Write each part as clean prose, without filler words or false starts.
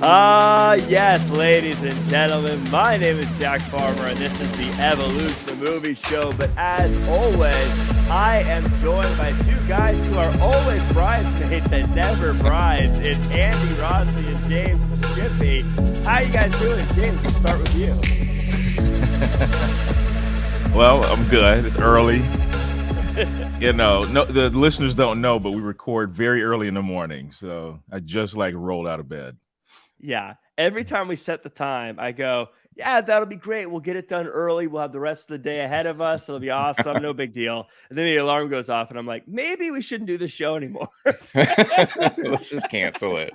Yes, ladies and gentlemen, my name is Jack Farmer, and this is the Evolution Movie Show. But as always, I am joined by two guys who are always bridesmaids and never brides. It's Andy Rossley and James Shippey. How you guys doing? James, we'll start with you. Well, I'm good. It's early. The listeners don't know, but we record very early in the morning. So I just rolled out of bed. Yeah. Every time we set the time, I go, yeah, that'll be great. We'll get it done early. We'll have the rest of the day ahead of us. It'll be awesome. No big deal. And then the alarm goes off and I'm like, maybe we shouldn't do the show anymore. Let's just cancel it.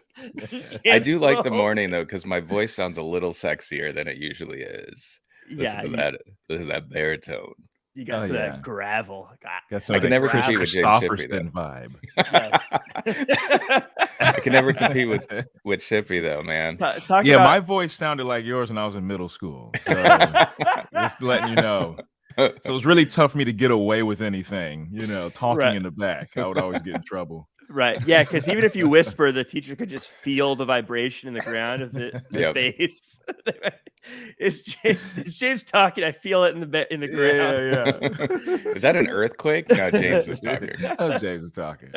I do like the morning though, because my voice sounds a little sexier than it usually is. Listen to that baritone. You got that gravel. I can never compete with James Shippey vibe. I can never compete with Shippey though, man. My voice sounded like yours when I was in middle school. So just letting you know. So it's really tough for me to get away with anything, talking in the back. I would always get in trouble. Right. Yeah, because even if you whisper, the teacher could just feel the vibration in the ground of the bass. Is James talking? I feel it in the ground. Yeah. Is that an earthquake? No, James is talking. James is talking.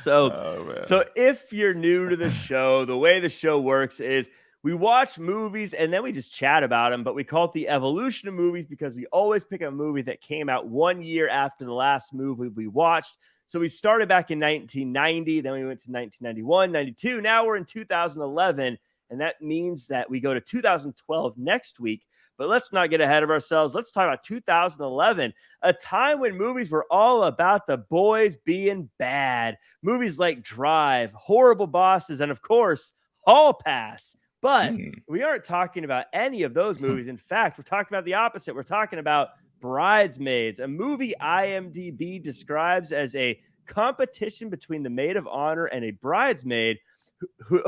So if you're new to the show, the way the show works is we watch movies and then we just chat about them, but we call it the evolution of movies because we always pick a movie that came out 1 year after the last movie we watched. So we started back in 1990, then we went to 1991, 92. Now we're in 2011, and that means that we go to 2012 next week. But let's not get ahead of ourselves. Let's talk about 2011, a time when movies were all about the boys being bad. Movies like Drive, Horrible Bosses, and of course, Hall Pass. But we aren't talking about any of those movies. In fact, we're talking about the opposite. We're talking about Bridesmaids, a movie IMDb describes as a competition between the maid of honor and a bridesmaid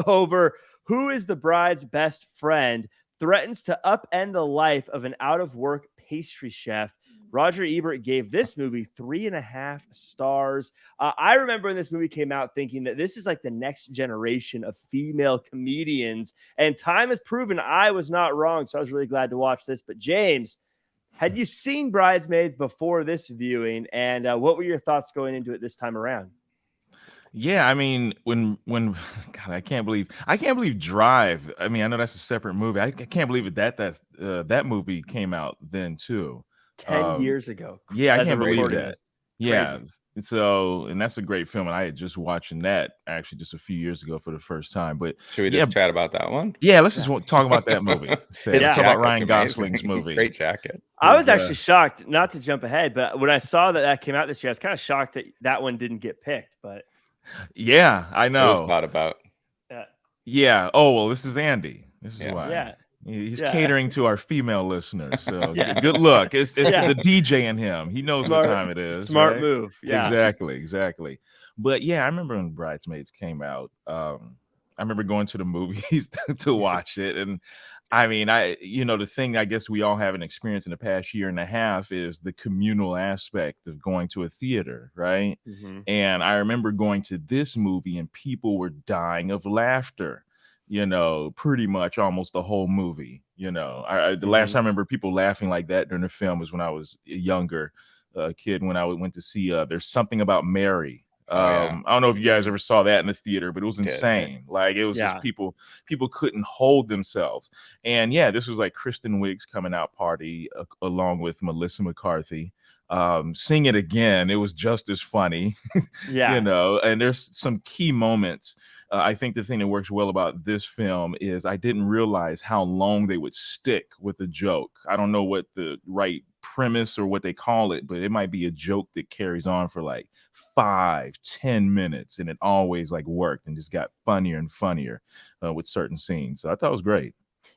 over who is the bride's best friend, threatens to upend the life of an out-of-work pastry chef. Roger Ebert gave this movie 3.5 stars. I remember when this movie came out thinking that this is like the next generation of female comedians, and time has proven I was not wrong, so I was really glad to watch this. But James, had you seen Bridesmaids before this viewing, and what were your thoughts going into it this time around? Yeah, I mean, when God, I can't believe Drive. I mean, I know that's a separate movie. I can't believe that movie came out then too. 10 years ago. Yeah, I can't believe that. Yeah, so and that's a great film, and I had just watching that actually just a few years ago for the first time. But should we just chat about that one? Yeah, let's just talk about that movie. Let's talk about Ryan Gosling's movie. Great jacket. I was actually shocked, not to jump ahead, but when I saw that came out this year, I was kind of shocked that one didn't get picked. But yeah, I know. It was thought about. Yeah. Oh well, this is Andy. This is why. Yeah. He's catering to our female listeners, so good luck. It's the DJ in him. He knows what time it is. Smart move. Yeah, exactly. But yeah, I remember when Bridesmaids came out. I remember going to the movies to watch it, and I mean, the thing I guess we all have an experience in the past year and a half is the communal aspect of going to a theater, right? Mm-hmm. And I remember going to this movie, and people were dying of laughter. Pretty much almost the whole movie. The last time I remember people laughing like that during the film was when I was a younger kid, when I went to see There's Something About Mary. I don't know if you guys ever saw that in the theater, but it was insane. It was just people couldn't hold themselves. And this was like Kristen Wiig's coming out party along with Melissa McCarthy. Sing It Again. It was just as funny. And there's some key moments. I think the thing that works well about this film is I didn't realize how long they would stick with a joke. I don't know what the right premise or what they call it, but it might be a joke that carries on for 5-10 minutes, and it always worked and just got funnier and funnier with certain scenes. So I thought it was great.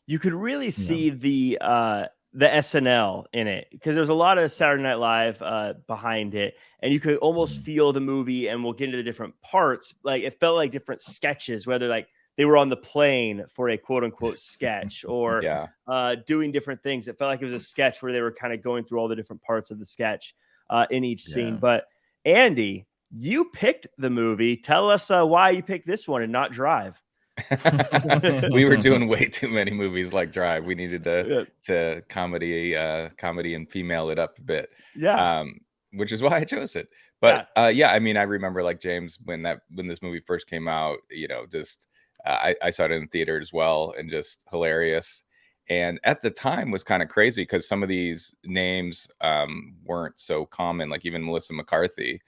You could really see the SNL in it because there's a lot of Saturday Night Live behind it, and you could almost feel the movie. And we'll get into the different parts. It felt like different sketches, whether they were on the plane for a quote unquote sketch or doing different things. It felt like it was a sketch where they were kind of going through all the different parts of the sketch in each scene. But Andy, you picked the movie. Tell us why you picked this one and not Drive. We were doing way too many movies like Drive. We needed to comedy and female it up a bit. Yeah. Which is why I chose it. But yeah, I mean, I remember like James when this movie first came out, just I saw it in theater as well, and just hilarious. And at the time was kind of crazy because some of these names weren't so common, like even Melissa McCarthy.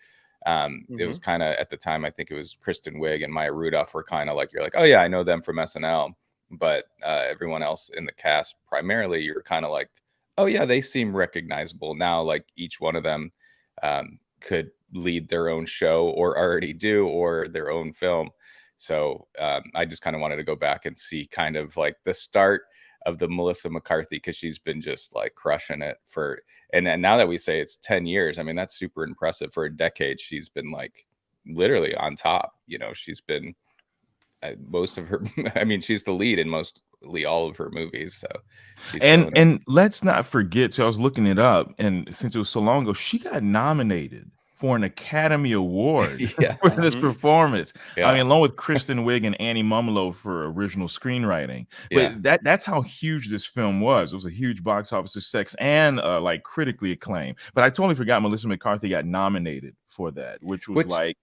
It was kind of at the time, I think it was Kristen Wiig and Maya Rudolph were kind of like, you're like, oh yeah, I know them from SNL. But everyone else in the cast, primarily, you're kind of like, oh yeah, they seem recognizable now. Like each one of them could lead their own show or already do, or their own film. So I just kind of wanted to go back and see kind of like the start of the Melissa McCarthy, because she's been just like crushing it and now that we say it's 10 years, I mean, that's super impressive. For a decade, she's been like literally on top. She's been most of her, I mean, she's the lead in mostly all of her movies. So and let's not forget, so I was looking it up, and since it was so long ago, she got nominated for an Academy Award for this performance. I mean, along with Kristen Wiig and Annie Mumolo for original screenwriting. But that's how huge this film was. It was a huge box office success and like critically acclaimed. But I totally forgot Melissa McCarthy got nominated for that, which was like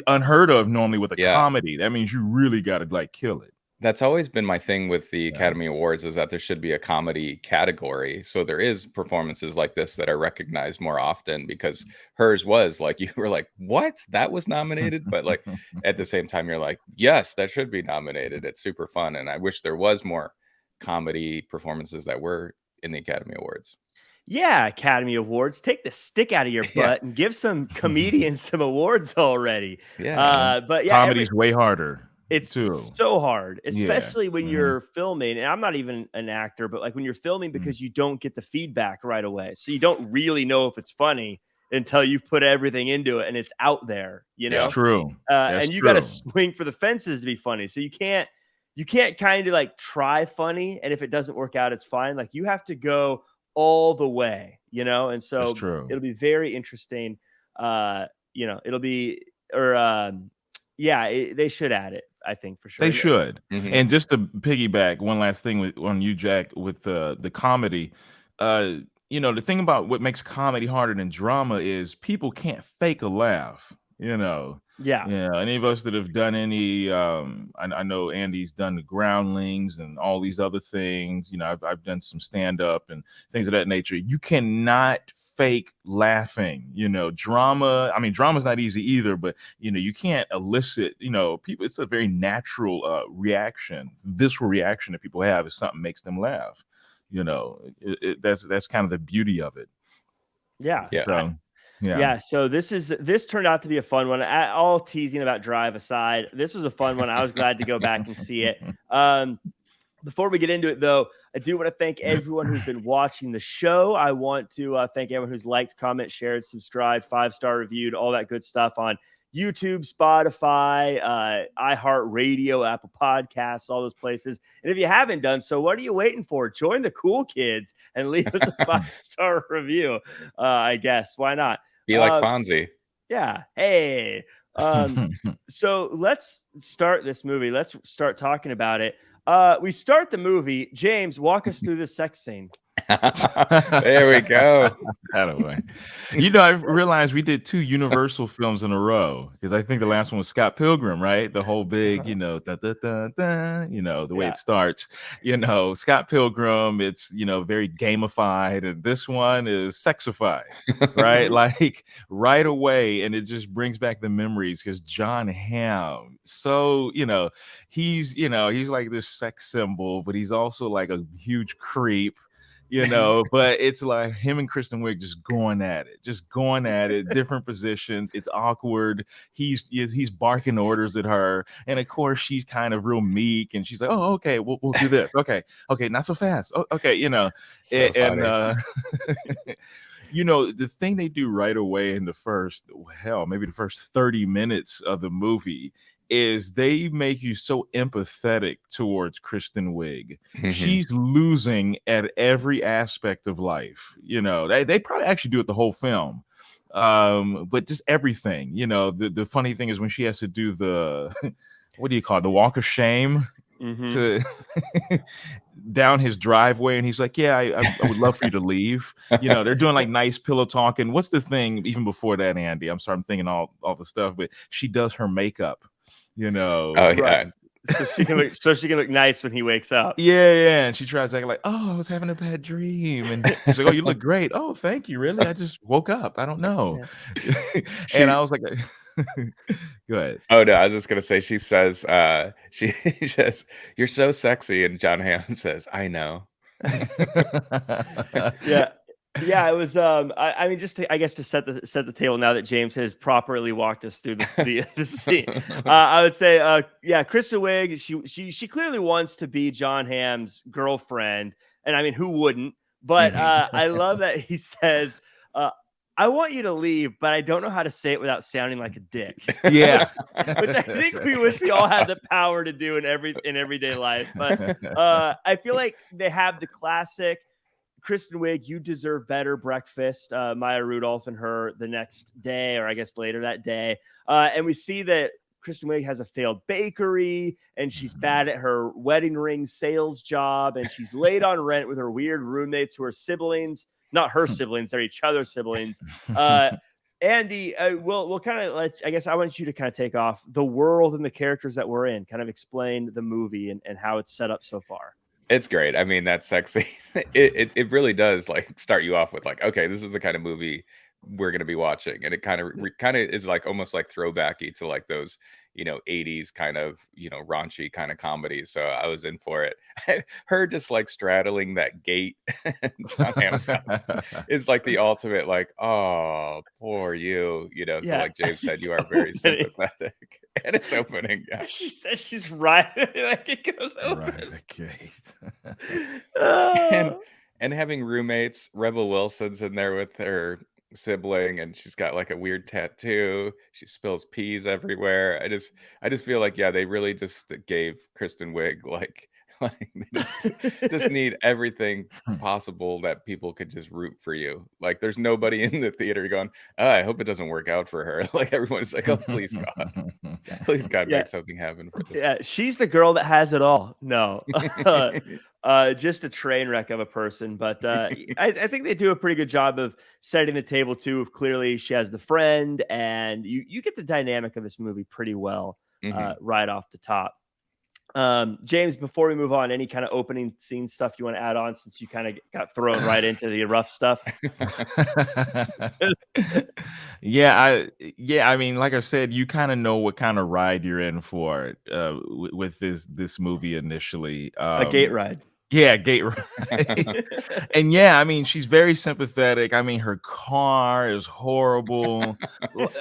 unheard of normally with a comedy. That means you really got to like kill it. That's always been my thing with the Academy Awards, is that there should be a comedy category. So there is performances like this that are recognized more often, because hers was like, you were like, what? That was nominated? But like at the same time, you're like, yes, that should be nominated. It's super fun. And I wish there was more comedy performances that were in the Academy Awards. Yeah, Academy Awards. Take the stick out of your butt and give some comedians some awards already. But yeah, comedy's way harder. It's so hard, especially when you're filming. And I'm not even an actor, but like when you're filming, because you don't get the feedback right away. So you don't really know if it's funny until you've put everything into it and it's out there, That's true. And you got to swing for the fences to be funny. So you can't kind of like try funny. And if it doesn't work out, it's fine. Like you have to go all the way, and so it'll be very interesting. It'll be, they should add it, I think, for sure. They should. And just to piggyback one last thing on you, Jack, with the comedy, the thing about what makes comedy harder than drama is people can't fake a laugh, any of us that have done any I know Andy's done the Groundlings and all these other things. I've done some stand-up and things of that nature. You cannot fake laughing. Drama, I mean, drama's not easy either, but you can't elicit, people, it's a very natural visceral reaction that people have if something makes them laugh. That's kind of the beauty of it. So this turned out to be a fun one. All teasing about Drive aside, this was a fun one. I was glad to go back and see it. Before we get into it, though, I do want to thank everyone who's been watching the show. I want to thank everyone who's liked, comment, shared, subscribed, 5-star reviewed, all that good stuff on YouTube, Spotify, iHeartRadio, Apple Podcasts, all those places. And if you haven't done so, what are you waiting for? Join the cool kids and leave us a 5-star review. I guess. Why not? Be like Fonzie. Yeah. Hey. So let's start this movie. Let's start talking about it. We start the movie. James, walk us through the sex scene. There we go. Anyway, I realized we did 2 Universal films in a row, because I think the last one was Scott Pilgrim, right? The whole big, da, da, da, da, the way it starts. Scott Pilgrim, it's very gamified, and this one is sexified, right? Like right away, and it just brings back the memories, because John Hamm, so he's like this sex symbol, but he's also like a huge creep. But it's like him and Kristen Wiig just going at it, different positions. It's awkward. He's barking orders at her, and of course she's kind of real meek, and she's like, "Oh, okay, we'll do this. Okay, not so fast. Okay, so and the thing they do right away in the first 30 minutes of the movie is they make you so empathetic towards Kristen Wiig. She's losing at every aspect of life. They probably actually do it the whole film. But just everything, the funny thing is when she has to do what do you call it? The walk of shame Mm-hmm. to down his driveway, and he's like, yeah, I would love for you to leave. They're doing like nice pillow talking. What's the thing even before that, Andy? I'm sorry, I'm thinking all the stuff, but she does her makeup, Oh yeah. Right. So she can look nice when he wakes up. Yeah, and she tries to act like, oh, I was having a bad dream, and he's like, oh, you look great. Oh, thank you. Really? I just woke up. I don't know. And I was like, go ahead. Oh no, I was just gonna say she says she says, "You're so sexy," and John Hamm says, "I know." Yeah, it was. I mean, just I guess to set the table now that James has properly walked us through the scene. I would say, yeah, Kristen Wiig. She clearly wants to be John Hamm's girlfriend, and I mean, who wouldn't? But I love that he says, "I want you to leave, but I don't know how to say it without sounding like a dick." Yeah, which I think we wish we all had the power to do in everyday life. But I feel like they have the classic Kristen Wiig, you deserve better breakfast. Maya Rudolph and her the next day, or I guess later that day. And we see that Kristen Wiig has a failed bakery and she's bad at her wedding ring sales job. And she's late on rent with her weird roommates who are siblings, not her siblings, they're each other's siblings. Andy, we'll kind of I guess I want you to kind of take off the world and the characters that we're in, kind of explain the movie and how it's set up so far. It's great. I mean, that's sexy. It really does like start you off with like, okay, this is the kind of movie we're gonna be watching, and it kind of is like almost like throwbacky to like those 80s kind of raunchy kind of comedies. So I was in for it. Her just like straddling that gate, John Hamm's house, is like the ultimate like, oh, poor you, So Yeah, like James said, you are very sympathetic, and it's opening. Yeah, she says she's right, like it goes open. Right, the gate. and having roommates, Rebel Wilson's in there with her sibling, and she's got like a weird tattoo. She spills peas everywhere. I just feel like, yeah, they really just gave Kristen Wiig like they just need everything possible that people could just root for you. Like there's nobody in the theater going, oh, I hope it doesn't work out for her. Like everyone's like, oh, please God, please God, Yeah. make something happen for this. Yeah, she's the girl that has it all. No, just a train wreck of a person. But I think they do a pretty good job of setting the table too. Of clearly she has the friend, and you get the dynamic of this movie pretty well right off the top. James, before we move on, any kind of opening scene stuff you want to add on, since you kind of got thrown right into the rough stuff? I mean, like I said, you kind of know what kind of ride you're in for with this movie initially. A gate ride. Yeah, gate ride. And yeah, I mean, she's very sympathetic. I mean, her car is horrible.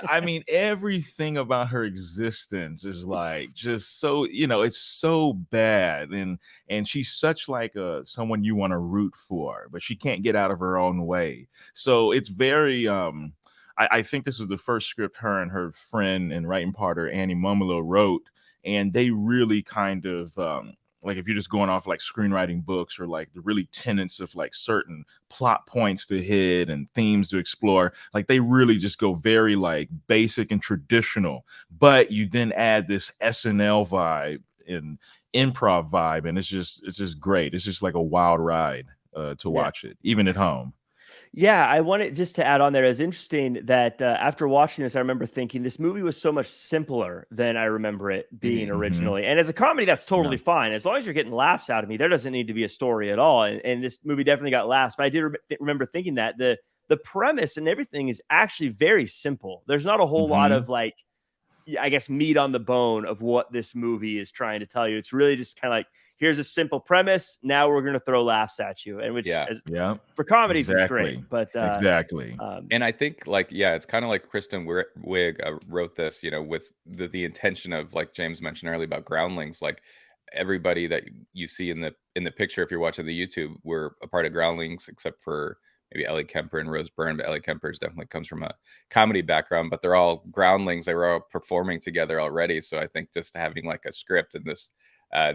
I mean, everything about her existence is like just so, it's so bad. And she's such like someone you want to root for, but she can't get out of her own way. So it's very I think this was the first script her and her friend and writing partner Annie Mumolo wrote, and they really kind of like if you're just going off like screenwriting books or like the really tenets of like certain plot points to hit and themes to explore, like they really just go very like basic and traditional, but you then add this SNL vibe and improv vibe, and it's just great. It's just like a wild ride to watch it, even at home. Yeah, I wanted just to add on there. It's interesting that after watching this, I remember thinking this movie was so much simpler than I remember it being originally. And as a comedy, that's totally fine. As long as you're getting laughs out of me, there doesn't need to be a story at all. And this movie definitely got laughs. But I did remember thinking that the premise and everything is actually very simple. There's not a whole lot of like, I guess, meat on the bone of what this movie is trying to tell you. It's really just kind of like, here's a simple premise. Now we're going to throw laughs at you. And which for comedies is great. But exactly. And I think like, yeah, it's kind of like Kristen Wiig wrote this, with the intention of, like James mentioned earlier about Groundlings, like everybody that you see in the picture, if you're watching the YouTube, were a part of Groundlings, except for maybe Ellie Kemper and Rose Byrne. But Ellie Kemper definitely comes from a comedy background, but they're all Groundlings. They were all performing together already. So I think just having like a script and this,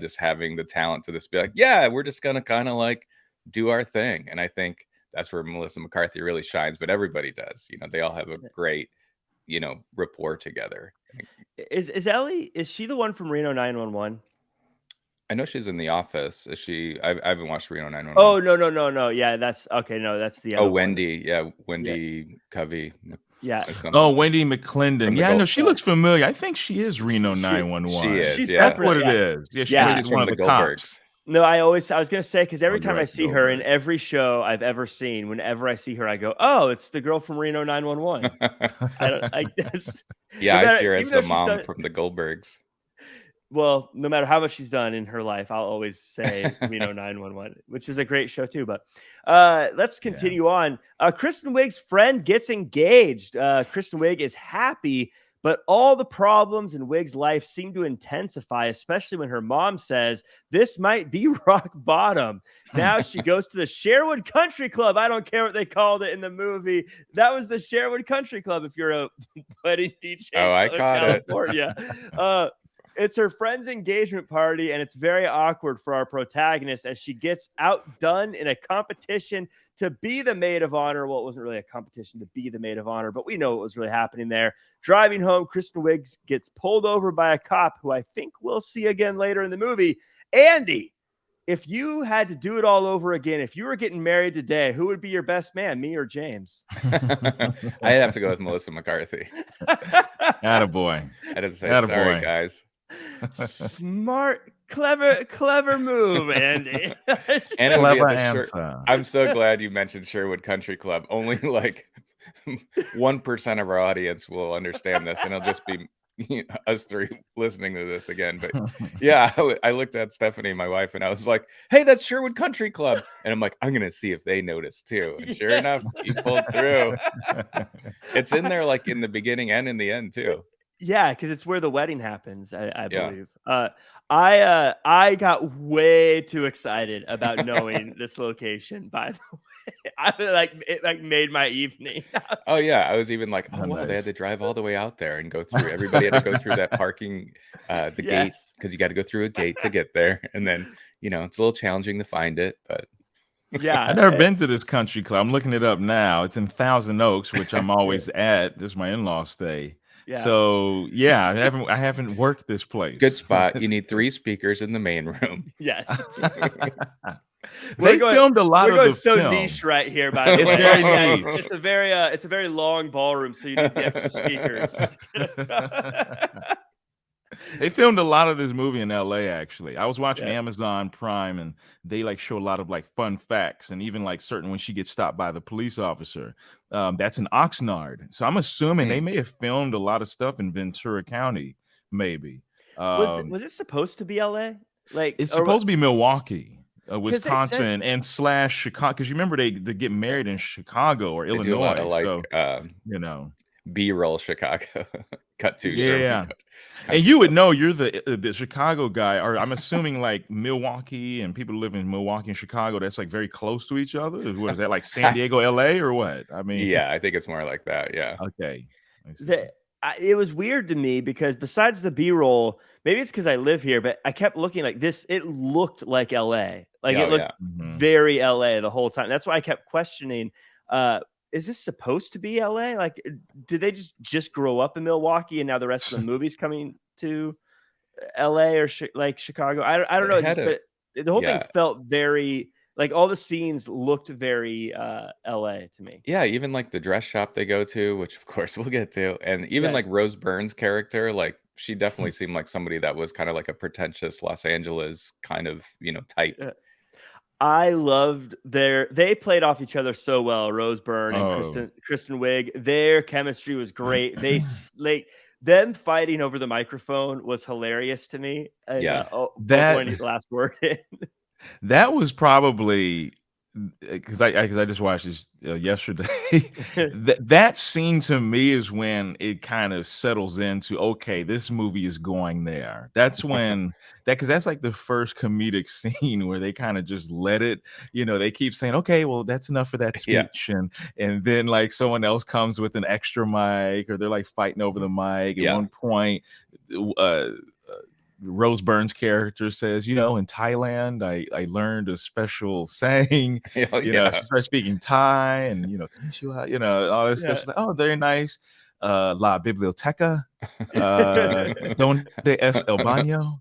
just having the talent to just be like, yeah, we're just going to kind of like do our thing. And I think that's where Melissa McCarthy really shines, but everybody does. They all have a great, rapport together. Is Ellie? Is she the one from Reno 911? I know she's in The Office. Is she? I haven't watched Reno 911. Oh no. Yeah, that's okay. No, that's the other one. Wendy. Yeah, Wendy Covey. Yeah. Oh, Wendy McClendon. Yeah, I know she Gold- looks familiar. I think she is Reno 911. She is. She's Yeah. That's what it is. Yeah, she's one from of the the cops. Goldbergs. No, I was gonna say, because every Oh, time you're I right, see her in Goldberg. every show I've ever seen, whenever I see her, I go, "Oh, it's the girl from Reno 911." I guess. Yeah, No matter- I see her as even though the she's mom done- from the Goldbergs. Well, no matter how much she's done in her life, I'll always say Reno 911, which is a great show too. But let's continue on. Kristen Wiig's friend gets engaged. Kristen Wiig is happy, but all the problems in Wiig's life seem to intensify, especially when her mom says this might be rock bottom. Now she goes to the Sherwood Country Club. I don't care what they called it in the movie. That was the Sherwood Country Club if you're a wedding DJ Oh, I in caught California. It's her friend's engagement party, and it's very awkward for our protagonist as she gets outdone in a competition to be the maid of honor. Well, it wasn't really a competition to be the maid of honor, but we know what was really happening there. Driving home, Kristen Wiig gets pulled over by a cop who I think we'll see again later in the movie. Andy, if you had to do it all over again, if you were getting married today, who would be your best man, me or James? I'd have to go with Melissa McCarthy. Attaboy. I'd have to say, sorry, guys. Smart, clever move, Andy. And it would be Clever at the answer. I'm so glad you mentioned Sherwood Country Club. Only like 1% of our audience will understand this, and it'll just be us three listening to this again. But yeah, I looked at Stephanie, my wife, and I was like, "Hey, that's Sherwood Country Club," and I'm like, "I'm gonna see if they notice too." And sure enough, you pulled through. It's in there, like in the beginning and in the end too. Yeah, because it's where the wedding happens, I believe. I got way too excited about knowing this location. By the way, it made my evening. Oh yeah, I was even like, oh wow, nice. they had to drive all the way out there and go through. Everybody had to go through that parking, the gate, because you got to go through a gate to get there, and then it's a little challenging to find it, but. Yeah, I've never been to this country club. I'm looking it up now. It's in Thousand Oaks, which I'm always at. This is my in-law stay. Yeah. So yeah, I haven't worked this place. Good spot. You need 3 speakers in the main room. Yes. They filmed a lot of the so film. niche right here, by the It's way. very niche. It's a very long ballroom, so you need the extra speakers. They filmed a lot of this movie in LA, actually. I was watching Yeah. Amazon Prime, and they show a lot of fun facts, and even certain when she gets stopped by the police officer. That's in Oxnard. So I'm assuming they may have filmed a lot of stuff in Ventura County, maybe. Was it supposed to be LA? It's supposed to be Milwaukee, Wisconsin, said, and / Chicago. Because you remember they get married in Chicago or Illinois. Do a lot of so, B-roll Chicago. Cut to yeah. And you would know, you're the Chicago guy, or I'm assuming Milwaukee and people who live in Milwaukee and Chicago, that's very close to each other. What is that, San Diego, LA, or what? I mean, yeah, I think it's more like that. Yeah. Okay. It was weird to me because besides the B-roll, maybe it's because I live here, but I kept looking like this. It looked like LA. It looked very LA the whole time. That's why I kept questioning, is this supposed to be LA? Did they just grow up in Milwaukee and now the rest of the movie's coming to LA or Chicago? I don't know. But the whole thing felt very all the scenes looked very LA to me. Yeah, even the dress shop they go to, which of course we'll get to, and even Rose Byrne's character, she definitely seemed like somebody that was kind of a pretentious Los Angeles kind of type. I loved they played off each other so well, Rose Byrne and Kristen Wiig. Their chemistry was great. They them fighting over the microphone was hilarious to me. That last word. That was probably because I just watched this yesterday. that scene to me is when it kind of settles into, okay, this movie is going there. That's when because that's the first comedic scene where they kind of just let it, they keep saying, okay, well, that's enough for that speech. And then someone else comes with an extra mic, or they're fighting over the mic. At one point, Rose Byrne's character says, in Thailand, I learned a special saying. She starts speaking Thai, and all this stuff. She's like, oh, very nice. La Biblioteca, Donde es el baño?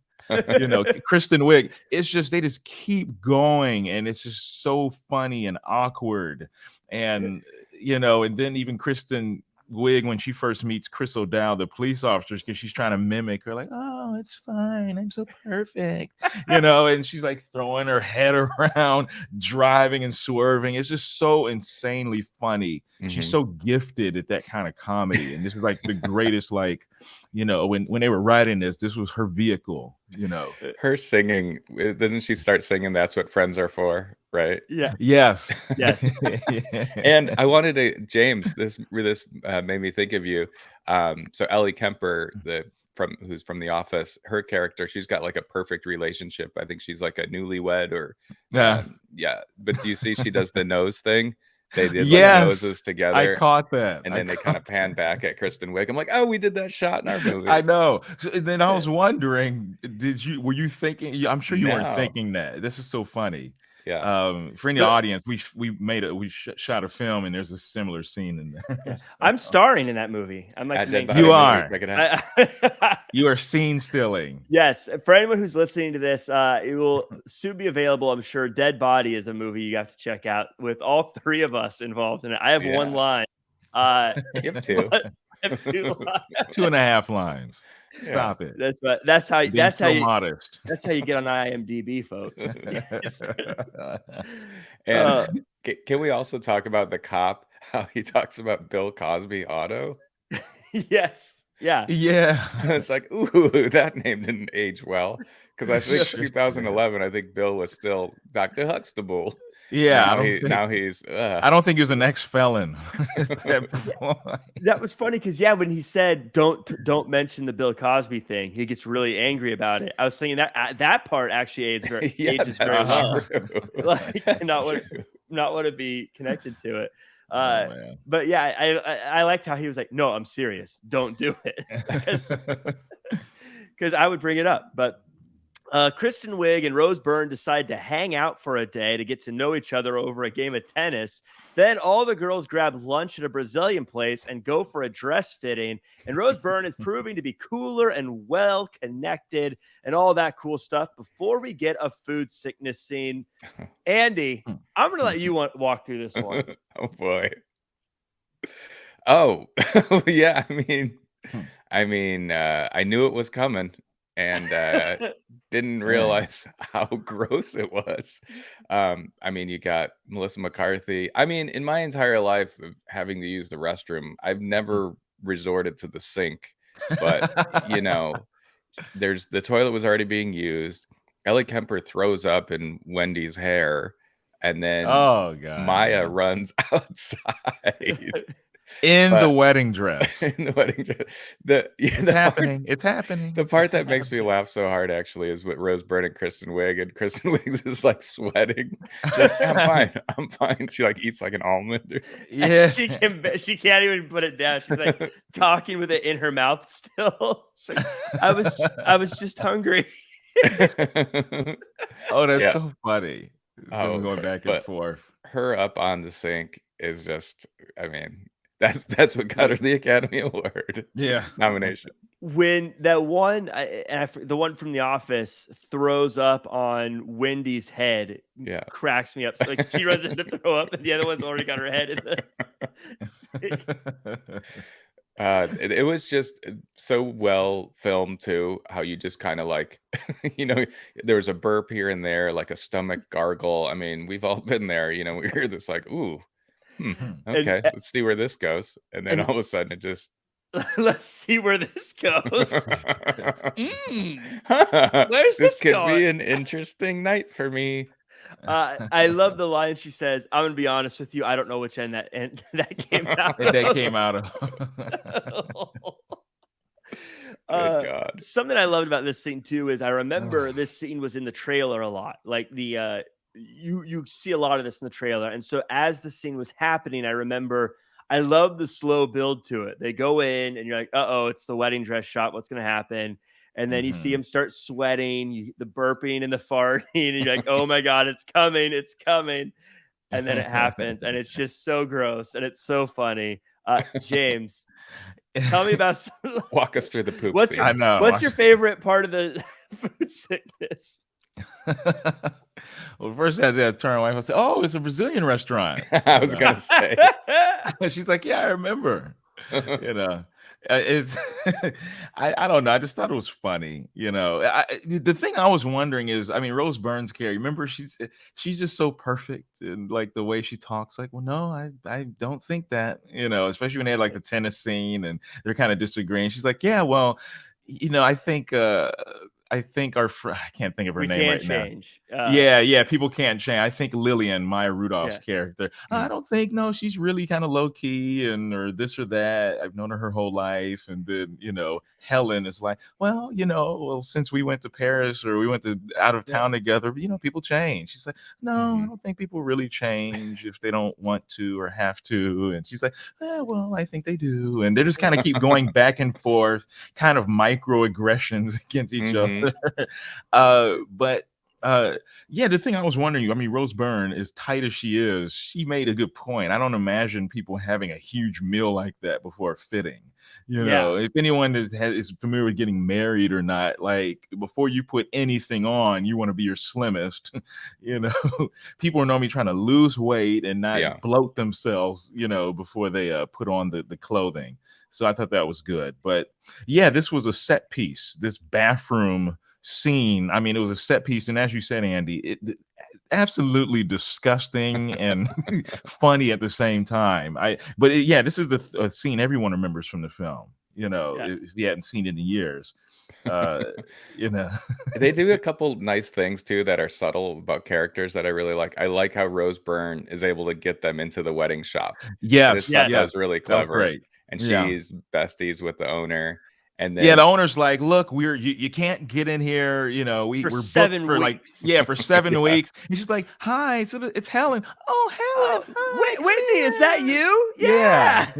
Kristen Wiig. It's just they just keep going, and it's just so funny and awkward. And and then even Kristen Wiig, when she first meets Chris O'Dowd, the police officers, because she's trying to mimic her, like, oh, it's fine, I'm so perfect, and she's like throwing her head around, driving and swerving. It's just so insanely funny. She's so gifted at that kind of comedy, and this is like the greatest, like, when they were writing this was her vehicle. Her singing, doesn't she start singing That's What Friends Are For, right? Yeah. Yes. And I wanted to, James, this made me think of you. So Ellie Kemper, who's from The Office, her character, she's got like a perfect relationship. I think she's like a newlywed or but do you see she does the nose thing? They did like noses together. I caught that. And then they kind of pan back at Kristen Wiig. I'm like, oh, we did that shot in our movie. I know. And then I was wondering, were you thinking? I'm sure you weren't thinking that. This is so funny. Yeah. For any audience, we shot a film, and there's a similar scene in there. Yeah. So. I'm starring in that movie. I'm like, you are. You are scene stealing. Yes. For anyone who's listening to this, it will soon be available. I'm sure. Dead Body is a movie you have to check out with all three of us involved in it. I have one line. You have two. I have 2 lines. 2.5 lines. Stop it. That's how you modest. That's how you get on IMDb, folks. And can we also talk about the cop? How he talks about Bill Cosby Auto? Yes. Yeah. It's like, ooh, that name didn't age well. Because I think 2011, I think Bill was still Dr. Huxtable. Yeah, I don't think he was an ex-felon. That was funny because when he said don't mention the Bill Cosby thing, he gets really angry about it. I was thinking that part actually ages very well. Like, not want to be connected to it. But I liked how he was like, no, I'm serious, don't do it, because I would bring it up. But Kristen Wiig and Rose Byrne decide to hang out for a day to get to know each other over a game of tennis. Then all the girls grab lunch at a Brazilian place and go for a dress fitting. And Rose Byrne is proving to be cooler and well connected and all that cool stuff before we get a food sickness scene. Andy, I'm going to let you walk through this one. Oh, boy. Oh, yeah. I knew it was coming. And didn't realize how gross it was. You got Melissa McCarthy. In my entire life of having to use the restroom, I've never resorted to the sink. But, the toilet was already being used. Ellie Kemper throws up in Wendy's hair. And then Maya runs outside. In the wedding dress. It's happening. It's happening. The part that makes me laugh so hard actually is with Rose Byrne and Kristen Wiig, and Kristen Wiig is like sweating. She's like, I'm fine. She like eats like an almond or something. Yeah. She can't even put it down. She's like talking with it in her mouth still. Like, I was just hungry. Oh, that's so funny. Going back and forth. Her up on the sink is just, that's what got her the Academy Award nomination. When that one, the one from The Office throws up on Wendy's head, cracks me up. So, like, she runs in to throw up, and the other one's already got her head in the sink. It was just so well filmed too. How you just kind of like, there was a burp here and there, like a stomach gargle. We've all been there. We hear this like, ooh. Okay, let's see where this goes. And then all of a sudden it just let's see where this goes. Where's this could going? Be an interesting night for me. I love the line she says, I'm gonna be honest with you, I don't know which end that came out of. That came out of. Good God. Something I loved about this scene too is I remember this scene was in the trailer a lot. Like the you see a lot of this in the trailer. And so as the scene was happening, I remember I love the slow build to it. They go in and you're like, uh-oh, it's the wedding dress shot. What's going to happen? And then you see him start sweating, the burping and the farting. And you're like, oh my God, it's coming. It's coming. And then it happens. And it's just so gross. And it's so funny. James. Tell me about some. Walk us through the poop What's scene. I know. What's your favorite part of the food sickness? Well, first I had to turn away and say, "Oh, it's a Brazilian restaurant." I was gonna say. She's like, "Yeah, I remember." You know, it's I don't know. I just thought it was funny. The thing I was wondering is, I mean, Rose Byrne's character. Remember, she's just so perfect and like the way she talks. Like, well, no, I don't think that. Especially when they had like the tennis scene and they're kind of disagreeing. She's like, yeah, well, I think I can't think of her name right change. now. Yeah, people can't change. I think Lillian, Maya Rudolph's character. I don't think she's really kind of low key or this or that. I've known her whole life, and then Helen is like, well, since we went to Paris or we went to out of town together, people change. She's like, no, I don't think people really change if they don't want to or have to. And she's like, well, I think they do, and they just kind of keep going back and forth, kind of microaggressions against each other. The thing I was wondering, I mean, Rose Byrne, as tight as she is, she made a good point. I don't imagine people having a huge meal like that before fitting. If anyone is familiar with getting married or not, like before you put anything on, you want to be your slimmest. People are normally trying to lose weight and not bloat themselves, before they put on the clothing. So I thought that was good. But yeah, this was a set piece, this bathroom scene. I mean, it was a set piece. And as you said, Andy, it absolutely disgusting and funny at the same time. This is a scene everyone remembers from the film, if you hadn't seen it in years. They do a couple nice things too that are subtle about characters that I really like. I like how Rose Byrne is able to get them into the wedding shop. Yes, that was really clever. Great. And she's besties with the owner. And then the owner's like, look, you can't get in here. We're booked 7 weeks. for 7 weeks. And she's like, hi, so it's Helen. Oh, Helen. Hi, Whitney, is that you? Yeah.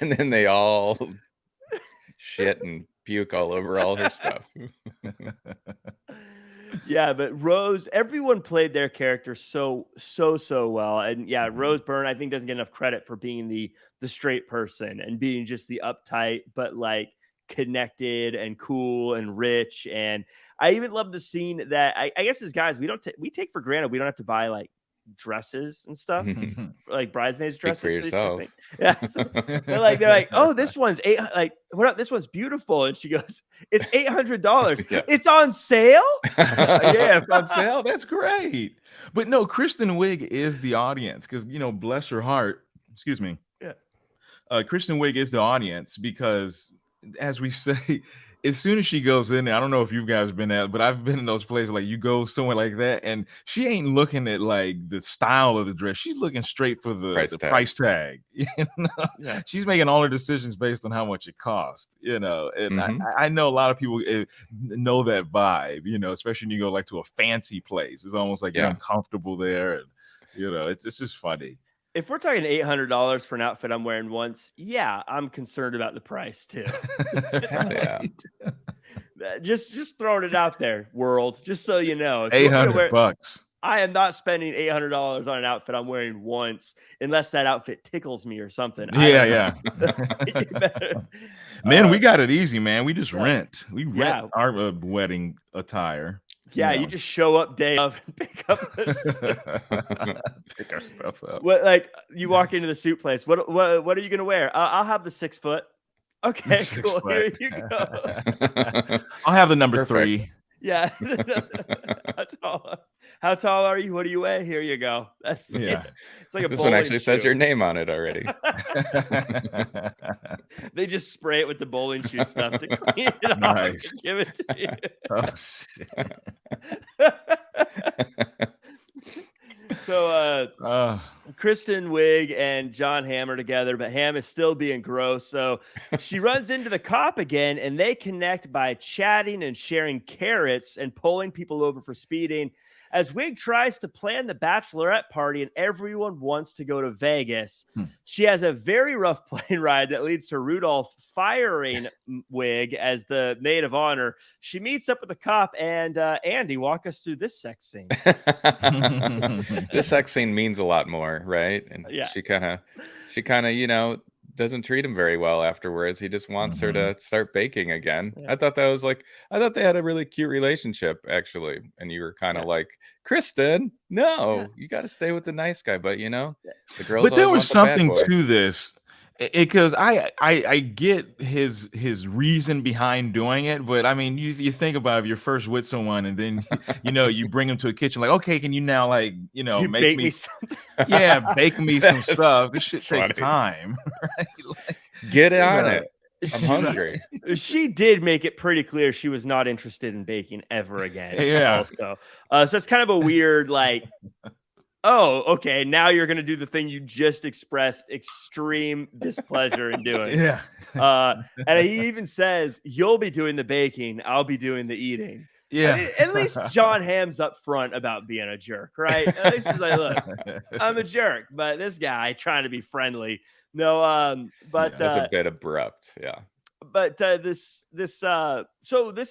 and then they all shit and puke all over all her stuff. Yeah, but Rose, everyone played their character so well. And Rose Byrne, I think, doesn't get enough credit for being the straight person and being just the uptight, but like connected and cool and rich. And I even love the scene that I guess as guys, we take for granted we don't have to buy like dresses and stuff, like bridesmaids dresses for yourself. Yeah, they're like, oh, this one's this one's beautiful, and she goes, it's $800. It's on sale. Yeah, it's on sale. That's great. But no, Kristen Wiig is the audience because bless her heart. Excuse me. Yeah, Kristen Wiig is the audience because, as we say, as soon as she goes in there, I don't know if you guys been at, but I've been in those places like you go somewhere like that, and she ain't looking at like the style of the dress. She's looking straight for the price tag. She's making all her decisions based on how much it costs. And I know a lot of people know that vibe. Especially when you go like to a fancy place. It's almost like you're uncomfortable there, and it's just funny. If we're talking $800 for an outfit I'm wearing once, I'm concerned about the price too. Just throwing it out there, world. Just so you know, $800. I am not spending $800 on an outfit I'm wearing once, unless that outfit tickles me or something. Yeah. Man, we got it easy, man. We just rent. We rent our wedding attire. Yeah, you just show up day of and pick up pick our stuff up. Like you walk into the suit place. What are you gonna wear? I'll have the 6 foot. Okay, 6 cool. Foot. Here you go. I'll have the number 3. Yeah. How tall are you? What do you weigh? Here you go. That's it. It's like this one actually says your name on it already. They just spray it with the bowling shoe stuff to clean it off and give it to you. Oh, shit. So Kristen Wiig and John Hamm are together, but Hamm is still being gross. So she runs into the cop again, and they connect by chatting and sharing carrots and pulling people over for speeding. As Wiig tries to plan the bachelorette party and everyone wants to go to Vegas, she has a very rough plane ride that leads to Rudolph firing Wiig as the maid of honor. She meets up with the cop, and Andy, walk us through this sex scene. This sex scene means a lot more, right? And she kind of, doesn't treat him very well afterwards. He just wants her to start baking again. Yeah. I thought they had a really cute relationship, actually. And you were kind of like, Kristen, no, you got to stay with the nice guy. But the girls But there always was want the bad something boys. to this, because I get his reason behind doing it, but I mean, you think about it, if you're first with someone and then you bring them to a kitchen, like, okay, can you now You make bake me something? bake me some stuff? This shit funny. takes time, right? Like, Get on it. I'm hungry. She did make it pretty clear she was not interested in baking ever again. Yeah. Also, so it's kind of a weird, like, oh, okay, now you're gonna do the thing you just expressed extreme displeasure in doing. Yeah. And he even says, "You'll be doing the baking, I'll be doing the eating." Yeah. I mean, at least John Hamm's up front about being a jerk, right? At least he's like, "Look, I'm a jerk, but this guy trying to be friendly." No, but That's a bit abrupt. Yeah. But so this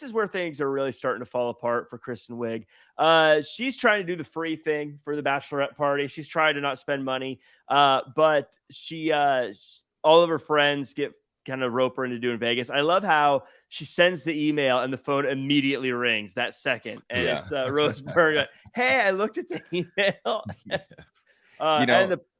is where things are really starting to fall apart for Kristen Wiig. She's trying to do the free thing for the bachelorette party. She's trying to not spend money, but all of her friends get kind of rope her into doing Vegas. I love how she sends the email and the phone immediately rings that second, and it's Rose Byrne. Hey, I looked at the email.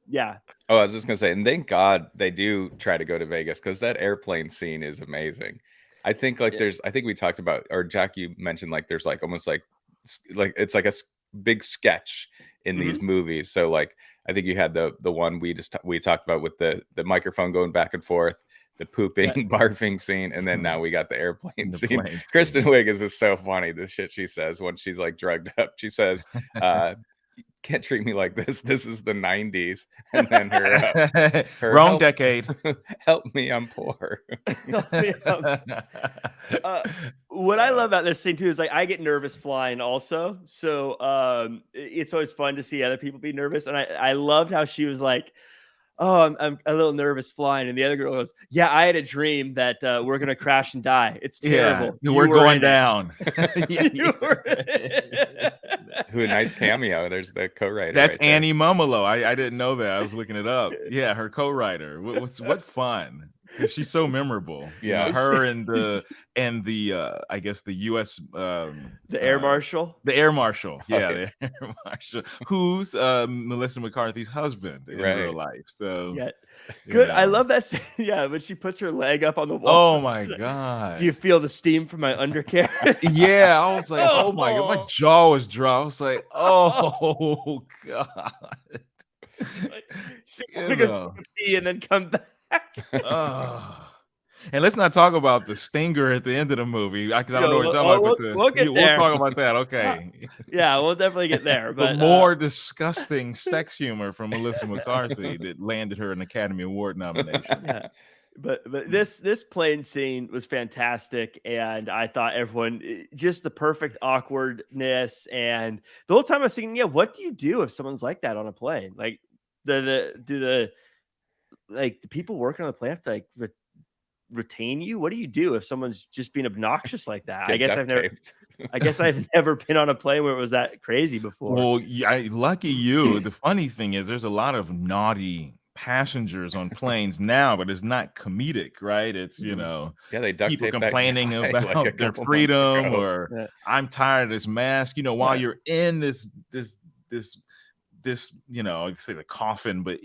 Yeah. Oh, I was just gonna say, and thank God they do try to go to Vegas, because that airplane scene is amazing. I think I think we talked about, or Jack, you mentioned, like, there's like almost like it's like a big sketch in these movies. So like, I think you had the one we talked about with the microphone going back and forth, the pooping, barfing scene, and then now we got the airplane scene. Kristen Wiig is just so funny. The shit she says when she's like drugged up. She says, can't treat me like this. This is the 90s. And then her wrong decade. Help me, I'm poor. What I love about this scene too is, like, I get nervous flying also. So it's always fun to see other people be nervous. And I loved how she was like, oh, I'm a little nervous flying. And the other girl goes, yeah, I had a dream that we're going to crash and die. It's terrible. Yeah, we're going down. Who a nice cameo. There's the co-writer. That's right, Annie Mumolo. I didn't know that. I was looking it up. Yeah, her co-writer. What fun. Because she's so memorable. Yeah. Her and the I guess the U.S. the Air Marshal. The Air Marshal. Yeah, the Air Marshal. Who's Melissa McCarthy's husband in real life. So yeah. Good. I love that scene. Yeah, when she puts her leg up on the Oh wall. my God. Do you feel the steam from my undercarriage? Yeah, I was like, oh my God. My jaw was dropped. I was like, oh God. She's gonna go take a pee and then come back. And let's not talk about the stinger at the end of the movie, because I don't know what you're talking about. We'll get there. We'll talk about that. Okay. Yeah, we'll definitely get there. But more disgusting sex humor from Melissa McCarthy that landed her an Academy Award nomination. Yeah. But this plane scene was fantastic, and I thought everyone, just the perfect awkwardness, and the whole time I was thinking, yeah, what do you do if someone's like that on a plane? Like the people working on the plane have to like retain you? What do you do if someone's just being obnoxious like that? I guess I've never been on a plane where it was that crazy before. Well, lucky you. The funny thing is, there's a lot of naughty passengers on planes now, but it's not comedic, right? It's they duct people tape complaining about like their freedom, or I'm tired of this mask. While you're in this say the coffin, but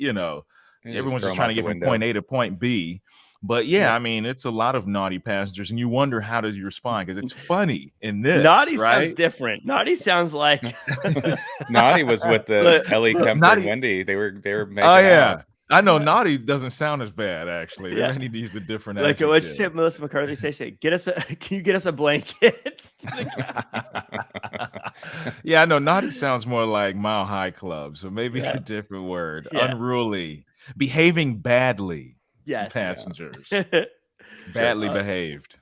everyone's just trying to get from point A to point B. But I mean, it's a lot of naughty passengers, and you wonder, how does you respond? Because it's funny in this. Naughty sounds different. Naughty sounds like Naughty was with the Ellie Kemper and Wendy. They were making out. I know. Naughty doesn't sound as bad, actually. They need to use a different like what Melissa McCarthy say? Can you get us a blanket? Yeah, I know. Naughty sounds more like Mile High Club, so maybe a different word. Unruly, behaving badly. Yes, passengers badly behaved.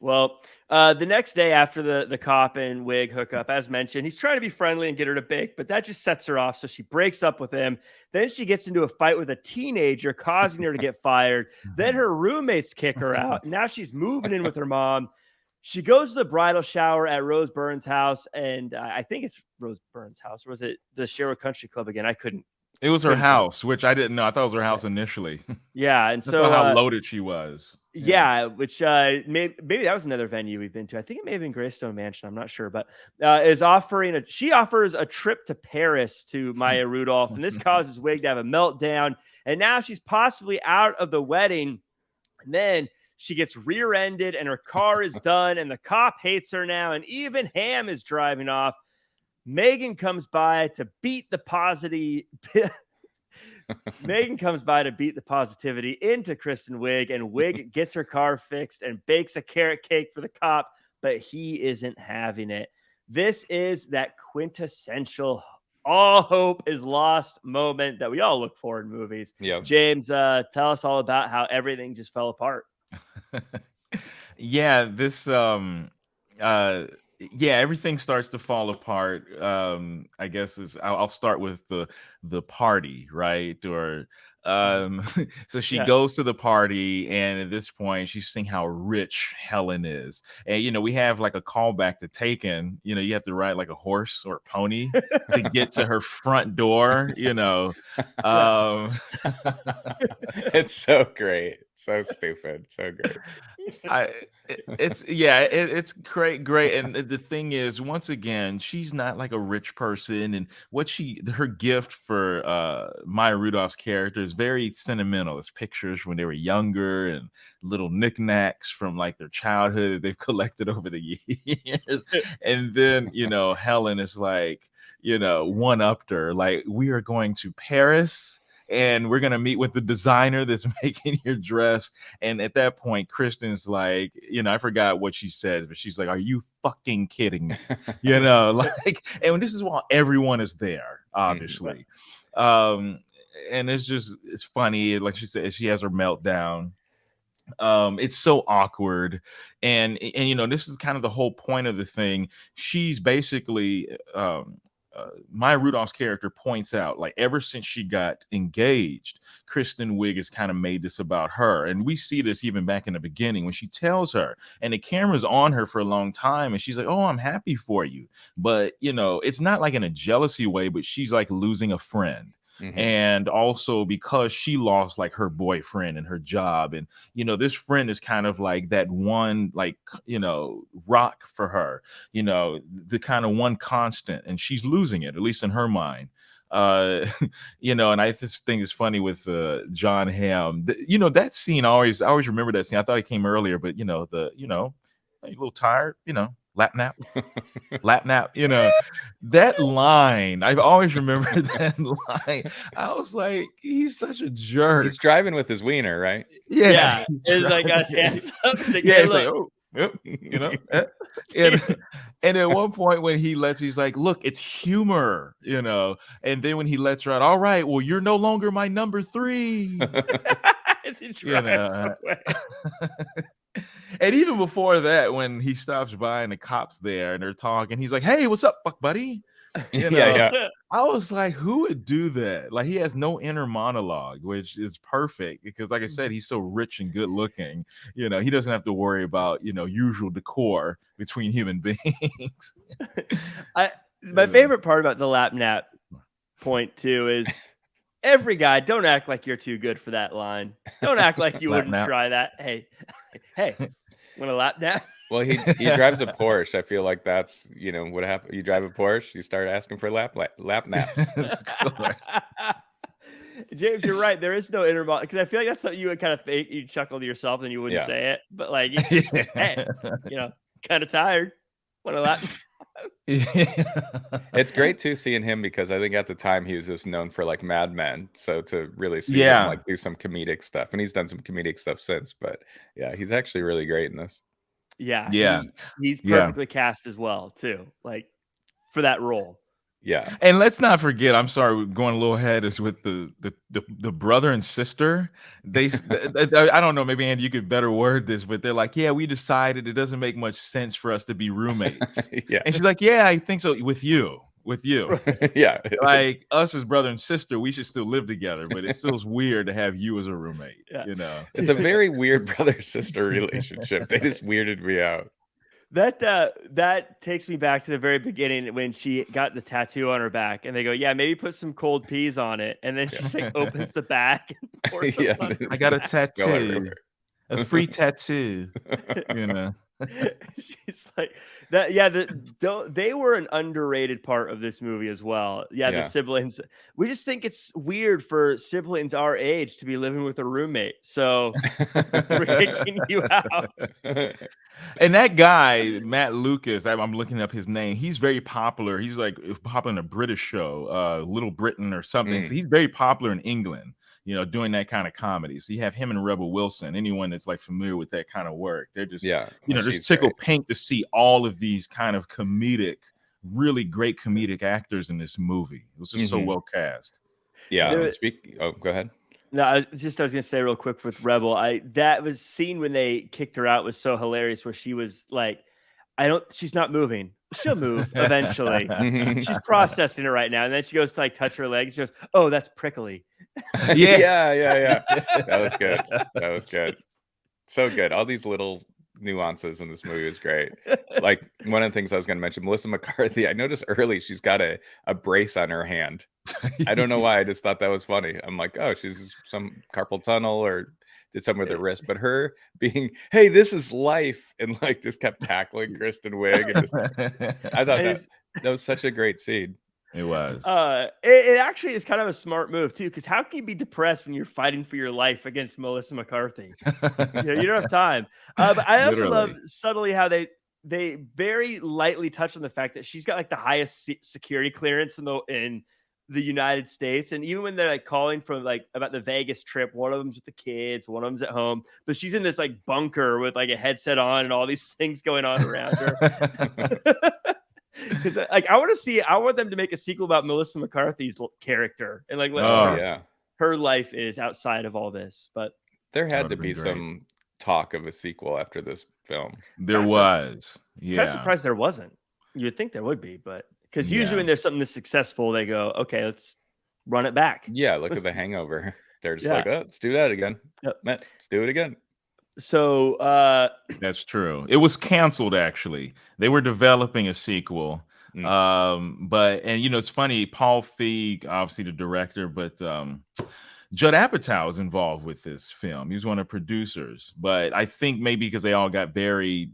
Well, the next day after the cop and Wig hook up, as mentioned, he's trying to be friendly and get her to bake, but that just sets her off. So she breaks up with him. Then she gets into a fight with a teenager, causing her to get fired. Then her roommates kick her out. Now she's moving in with her mom. She goes to the bridal shower at Rose Byrne's house, and I think it's Rose Byrne's house. Or was it the Sherwood Country Club again? I couldn't It was her Couldn't tell. house, which I didn't know. I thought it was her house initially. Yeah, and That's not so how loaded she was. yeah, which maybe that was another venue we've been to. I think it may have been Greystone Mansion. I'm not sure, but she offers a trip to Paris to Maya Rudolph, and this causes Wig to have a meltdown. And now she's possibly out of the wedding. And then she gets rear-ended, and her car is done, and the cop hates her now. And even Ham is driving off. Megan comes by to beat the positivity. Megan comes by to beat the positivity into Kristen Wiig, and Wiig gets her car fixed and bakes a carrot cake for the cop, but he isn't having it. This is that quintessential all hope is lost moment that we all look for in movies. Yeah. James, tell us all about how everything just fell apart. Yeah, this everything starts to fall apart. I guess I'll start with the party, right? Or so she goes to the party, and at this point she's seeing how rich Helen is. And we have like a callback to Taken. You have to ride like a horse or a pony to get to her front door. It's so great, so stupid, so great. It's great. And the thing is, once again, she's not like a rich person, and her gift for Maya Rudolph's character is very sentimental. It's pictures when they were younger and little knickknacks from like their childhood they've collected over the years. And then Helen is like one-upped her, like, we are going to Paris and we're going to meet with the designer that's making your dress. And at that point, Kristen's like, I forgot what she says, but she's like, are you fucking kidding me? And this is while everyone is there, obviously. And it's funny. Like she said, she has her meltdown. It's so awkward. And this is kind of the whole point of the thing. She's basically, Maya Rudolph's character points out, like, ever since she got engaged, Kristen Wiig has kind of made this about her. And we see this even back in the beginning when she tells her, and the camera's on her for a long time, and she's like, oh, I'm happy for you. But, it's not like in a jealousy way, but she's like losing a friend. Mm-hmm. And also because she lost like her boyfriend and her job, and this friend is kind of like that one, like, rock for her, the kind of one constant, and she's losing it, at least in her mind. And I just think it's funny with John Hamm. That scene, I always remember that scene. I thought it came earlier, but a little tired, lap nap, that line. I've always remembered that line. I was like, he's such a jerk. He's driving with his wiener, right? Yeah. It's like got his hands up. He's like, yeah, he's like, oh, yep, and at one point when he's like, look, it's humor, and then when he lets her out, all right, well, you're no longer my number 3. As he drives away. And even before that, when he stops by and the cop's there and they're talking, he's like, hey, what's up, fuck buddy? Yeah. I was like, who would do that? Like, he has no inner monologue, which is perfect because, like I said, he's so rich and good looking. He doesn't have to worry about, usual decor between human beings. My favorite part about the lap nap point too is every guy, don't act like you're too good for that line. Don't act like you wouldn't try that. Hey, want a lap nap? Well, he drives a Porsche. I feel like that's, what happened. You drive a Porsche, you start asking for lap naps. James, you're right. There is no inner monologue, because I feel like that's something you would kind of fake. You chuckle to yourself and you wouldn't say it. But like, hey, kind of tired. Want a lap nap? It's great too seeing him, because I think at the time he was just known for like Mad Men, so to really see him like do some comedic stuff, and he's done some comedic stuff since, but yeah, he's actually really great in this. He's perfectly cast as well too, like, for that role. Yeah. And let's not forget, I'm sorry, we're going a little ahead, is with the brother and sister. They I don't know, maybe Andy, you could better word this, but they're like, yeah, we decided it doesn't make much sense for us to be roommates. Yeah. And she's like, yeah, I think so, with you. Yeah. Like, us as brother and sister, we should still live together, but it still weird to have you as a roommate. It's a very weird brother-sister relationship. They just weirded me out. That takes me back to the very beginning when she got the tattoo on her back, and they go, "Yeah, maybe put some cold peas on it," and then she just like opens the bag and pours some Yeah, on I got a spill tattoo, everywhere. a free tattoo. You know, She's like that. Yeah, they were an underrated part of this movie as well. Yeah, the Yeah. siblings. We just think it's weird for siblings our age to be living with a roommate. So we're kicking you out. and that guy Matt Lucas, I'm looking up his name. He's very popular. He's like popular in a British show, Little Britain or something. So he's very popular in England. You know, doing that kind of comedy. So you have him and Rebel Wilson. Anyone that's like familiar with that kind of work, they're just, Yeah, you know, she's just tickle great. pink to see all of these kind of comedic, really great comedic actors in this movie. It was just so well cast. Yeah. There- Go ahead. No, I was gonna say real quick with Rebel. That was scene when they kicked her out was so hilarious, where she was like, she's not moving. She'll move eventually. She's processing it right now. And then she goes to like touch her legs. She goes, "Oh, that's prickly." Yeah. That was good. That was good. So good. All these little nuances in this movie was great. Like one of the things I was going to mention, Melissa McCarthy, I noticed early she's got a brace on her hand. I don't know why. I just thought that was funny. I'm like, oh, she's some carpal tunnel or did something with her wrist. But her being, hey, this is life, and like just kept tackling Kristen Wiig. And I thought that was such a great scene. It was. It actually is kind of a smart move too, because how can you be depressed when you're fighting for your life against Melissa McCarthy? You don't have time. But I also love subtly how they very lightly touch on the fact that she's got like the highest security clearance in the United States, and even when they're like calling from like about the Vegas trip, one of them's with the kids, one of them's at home, but she's in this like bunker with like a headset on and all these things going on around her. Because like I want them to make a sequel about Melissa McCarthy's character and like her life is outside of all this. But there had to be some talk of a sequel after this film. There was. Yeah, I'm surprised there wasn't. You'd think there would be, but because usually when there's something this successful, they go, okay, let's run it back. Yeah, look at The Hangover. They're just like, oh, let's do that again. Yep. Let's do it again. So that's true. It was canceled, actually. They were developing a sequel. But you know, it's funny, Paul Feig, obviously the director, but Judd Apatow was involved with this film. He was one of the producers. But I think maybe because they all got very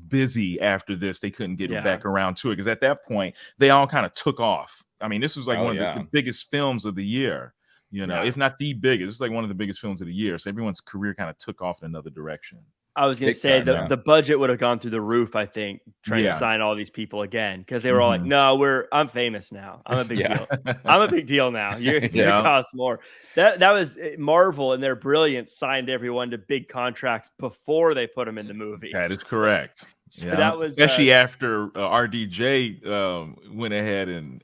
busy after this, they couldn't get back around to it. Because at that point, they all kind of took off. I mean, this was like one of the biggest films of the year. You know, if not the biggest, it's like one of the biggest films of the year. So everyone's career kind of took off in another direction. I was going to say the budget would have gone through the roof, I think, trying to sign all these people again, because they were all like, no, I'm famous now. I'm a big deal. I'm a big deal now. It's going to cost more. That was Marvel, and their brilliance signed everyone to big contracts before they put them in the movies. That is correct. So that was especially after RDJ went ahead and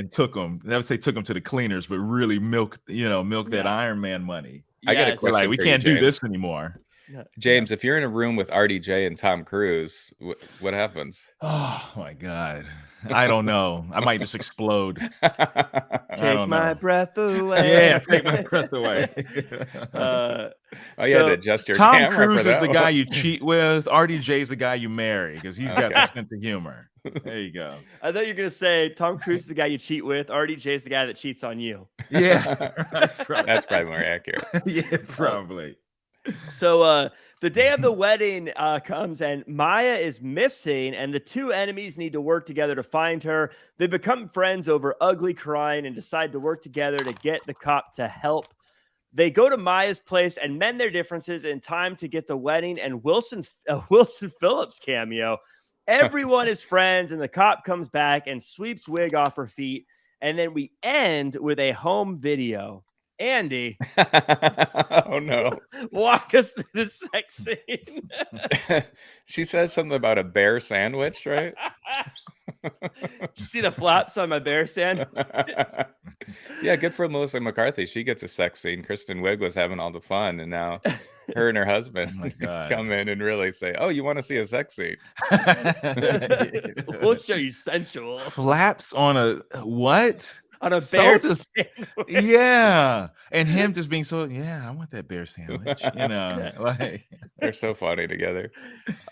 took them. I would say took them to the cleaners, but really milked that Iron Man money. I got a question. Like, we can't do this anymore. James, if you're in a room with RDJ and Tom Cruise, what happens? Oh my God, I don't know. I might just explode. Take my breath away. Yeah, take my breath away. You had to adjust your Tom camera. Cruise is the guy you cheat with. RDJ is the guy you marry because he's got a sense of humor. There you go. I thought you were gonna say Tom Cruise is the guy you cheat with. RDJ is the guy that cheats on you. Yeah, that's probably more accurate. Yeah, probably. So the day of the wedding comes, and Maya is missing, and the two enemies need to work together to find her. They become friends over ugly crying and decide to work together to get the cop to help. They go to Maya's place and mend their differences in time to get the wedding and Wilson Phillips cameo. Everyone is friends, and the cop comes back and sweeps Wig off her feet. And then we end with a home video. Andy, oh no, walk us through the sex scene. She says something about a bear sandwich, right? Did you see the flaps on my bear sandwich? Yeah, good for Melissa McCarthy. She gets a sex scene. Kristen Wiig was having all the fun, and now her and her husband come in and really say, "Oh, you want to see a sex scene? We'll show you sensual flaps on a what?" on a So bear just sandwich. yeah, and him just being so yeah, I want that bear sandwich. Like They're so funny together.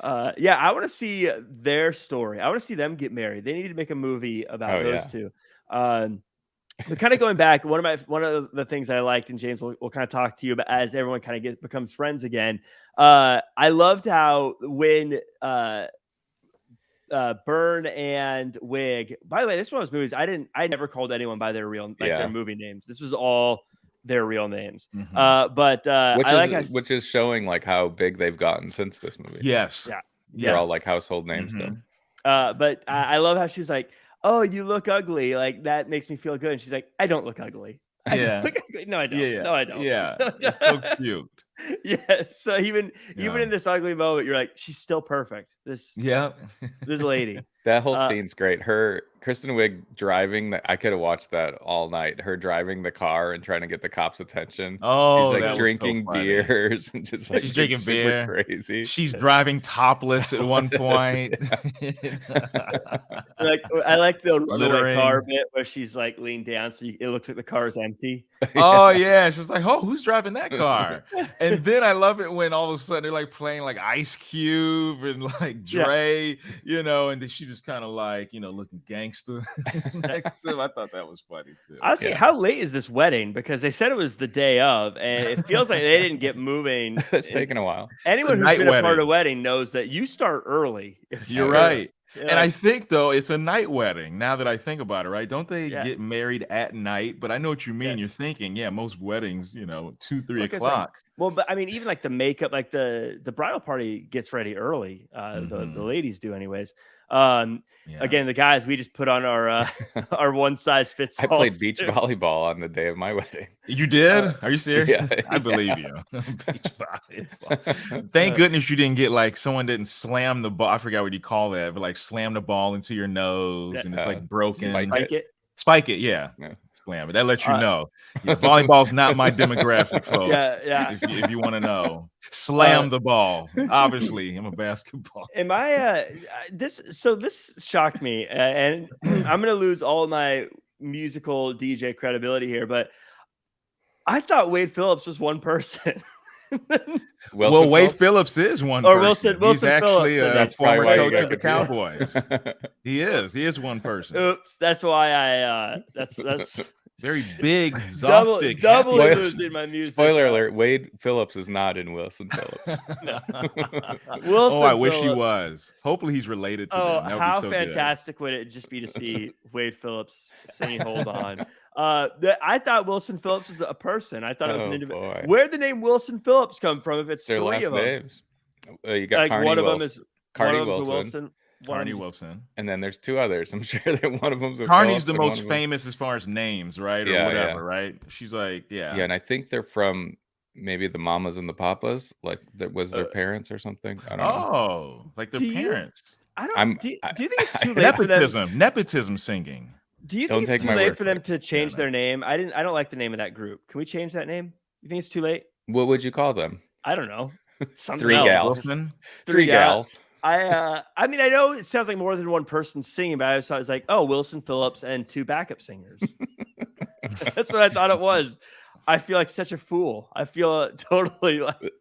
Yeah, I want to see their story. I want to see them get married. They need to make a movie about Oh, those yeah. two. But kind of going back, one of the things I liked, and James will kind of talk to you about as everyone kind of becomes friends again. I loved how when Byrne and Wig. By the way, this is one of those movies I never called anyone by their real their movie names. This was all their real names. But which is showing like how big they've gotten since this movie. yes, yeah, They're all like household names still. But I love how she's like, "Oh, you look ugly. Like that makes me feel good." And she's like, "I don't look ugly. I don't look ugly. No, I don't. Yeah, no, I don't. Yeah, it's so cute. Yeah. So even in this ugly moment, you're like, she's still perfect. This lady. That whole scene's great. Kristen Wiig driving I could have watched that all night. Her driving the car and trying to get the cops' attention. Oh, she's that like was drinking so funny. beers and just like she's drinking super beer. crazy. She's driving topless at one point. Like I like the Littering. car bit where she's like leaned down, so it looks like the car is empty. Oh yeah, she's like, oh, who's driving that car? And then I love it when all of a sudden they're like playing like Ice Cube and like Dre, and then she just kind of like looking gangster next to him. I thought that was funny too. Honestly, how late is this wedding? Because they said it was the day of, and it feels like they didn't get moving. It's taken a while. Anyone who's been a part of a wedding knows that you start early. You're right. And I think though it's a night wedding. Now that I think about it, right? Don't they get married at night? But I know what you mean. You're thinking, most weddings, 2-3 o'clock. Well, but I mean, even like the makeup, like the bridal party gets ready early. The ladies do, anyways. Again, the guys, we just put on our our one size fits all. I played beach volleyball on the day of my wedding. You did? Are you serious? Yeah. I believe you. Beach volleyball. Thank goodness you didn't get like someone didn't slam the ball. I forgot what you call that, but like slam the ball into your nose and it's like broken. Spike it, yeah. Slam it. That lets you know. Volleyball's not my demographic, folks. Yeah. If you want to know, slam the ball. Obviously, I'm a basketball. Am I this shocked me, and I'm gonna lose all my musical DJ credibility here, but I thought Wade Phillips was one person. Wade Phillips is one person. He's actually Phillips, a former coach of the Cowboys. He is one person. Oops, that's why that's very big, double losing my music. Spoiler alert: Wade Phillips is not in Wilson Phillips. Wilson I wish he was. Hopefully, he's related to them. That would how be so fantastic would it just be to see Wade Phillips singing "Hold On"? I thought Wilson Phillips was a person. I thought it was an individual. Where'd the name Wilson Phillips come from? If it's their three last of them, names. You got like Carney one Wilson. of them is Carney Wilson. Carney Wilson. And then there's two others. I'm sure that one of them's Carney's the most famous as far as names, right? Or whatever, right? She's like, Yeah, and I think they're from maybe the Mamas and the Papas. Like that was their parents or something. I don't know. Oh, like their parents. I don't. Do you think it's too late for them? Nepotism singing. Do you think it's too late for them to change their name? I don't like the name of that group. Can we change that name? You think it's too late? What would you call them? I don't know. Three gals. Three gals. I mean, I know it sounds like more than one person singing, but I was like, oh, Wilson Phillips and two backup singers. That's what I thought it was. I feel like such a fool. I feel totally like,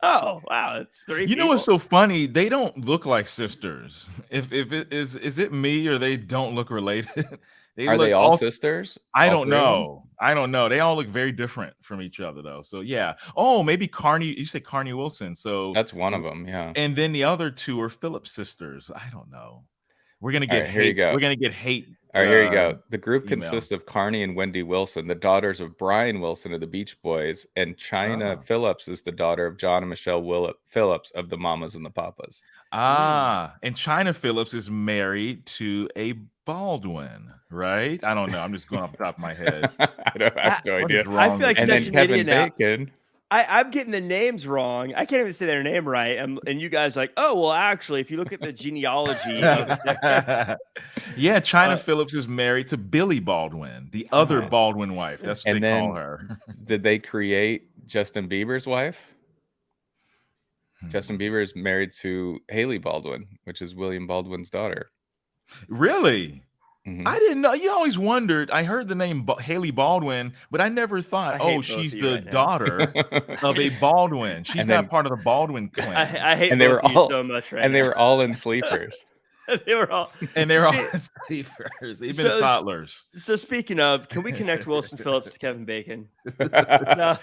oh wow, it's three. You know what's so funny? They don't look like sisters. If it is it me or they don't look related? Are they all sisters? I don't know. They all look very different from each other though. So yeah. Oh, maybe Carney. You say Carney Wilson. So that's one of them. Yeah. And then the other two are Phillips sisters. I don't know. We're gonna get hate. Here you go. We're gonna get hate. All right, here you go. The group consists of Carney and Wendy Wilson, the daughters of Brian Wilson of the Beach Boys, and China Phillips is the daughter of John and Michelle Phillips of the Mamas and the Papas. And China Phillips is married to a Baldwin, right? I don't know. I'm just going off the top of my head. I have no idea. I feel like and then Kevin Bacon. I'm getting the names wrong. I can't even say their name right. And you guys are like, oh, well, actually, if you look at the genealogy. Yeah, China Phillips is married to Billy Baldwin, the other Baldwin wife. That's what they call her. Did they create Justin Bieber's wife? Justin Bieber is married to Haley Baldwin, which is William Baldwin's daughter. Really? Mhm. I didn't know. You always wondered. I heard the name Haley Baldwin, but I never thought, I hate oh, both she's of you the right now. daughter of a Baldwin. She's And not then part of the Baldwin clan. I hate and they both were of you all so much right and now. they were all in sleepers. They were all And they're all Spe- sleepers. They've been so as toddlers. so speaking of, can we connect Wilson Phillips to Kevin Bacon? No. That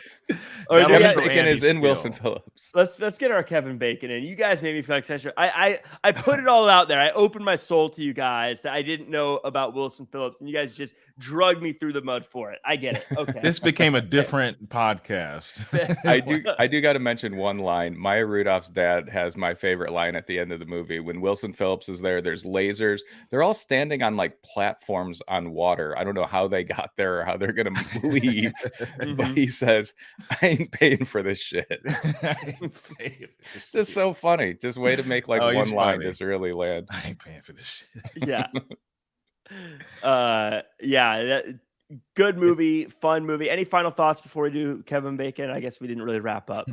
Or do we was Kevin got- for Bacon Andy is in Wilson Skill. Phillips. let's get our Kevin Bacon in. You guys made me feel like such a I put it all out there. I opened my soul to you guys that I didn't know about Wilson Phillips, and you guys just drugged me through the mud for it. I get it. Okay. This became a different podcast. I do got to mention one line. Maya Rudolph's dad has my favorite line at the end of the movie. When Wilson Phillips is there, there's lasers. They're all standing on like platforms on water. I don't know how they got there or how they're gonna leave, but he says, "I ain't paying for this shit." It's just so funny. Just way to make like one line just really land. I ain't paying for this shit. Yeah. Good movie, fun movie. Any final thoughts before we do Kevin Bacon? I guess we didn't really wrap up.